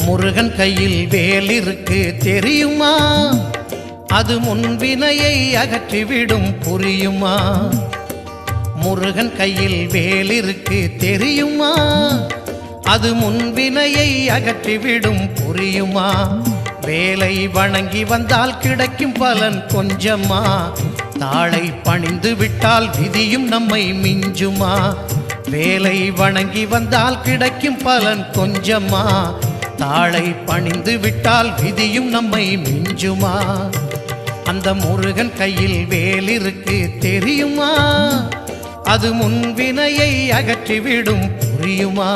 முருகன் கையில் வேல் இருக்கு தெரியுமா? அது முன்வினையை அகற்றிவிடும் புரியுமா? முருகன் கையில் வேல் இருக்கு தெரியுமா? அது முன்வினையை அகற்றிவிடும் புரியுமா? வேலை வணங்கி வந்தால் கிடைக்கும் பலன் கொஞ்சமா? தாளை பணிந்து விட்டால் விதியும் நம்மை மிஞ்சுமா? வேலை வணங்கி வந்தால் கிடைக்கும் பலன் கொஞ்சமா? தாளை பணிந்து விட்டால் விதியும் நம்மை மிஞ்சுமா? அந்த முருகன் கையில் வேல் இருக்கு தெரியுமா? அது முன்வினையை அகற்றிவிடும் புரியுமா?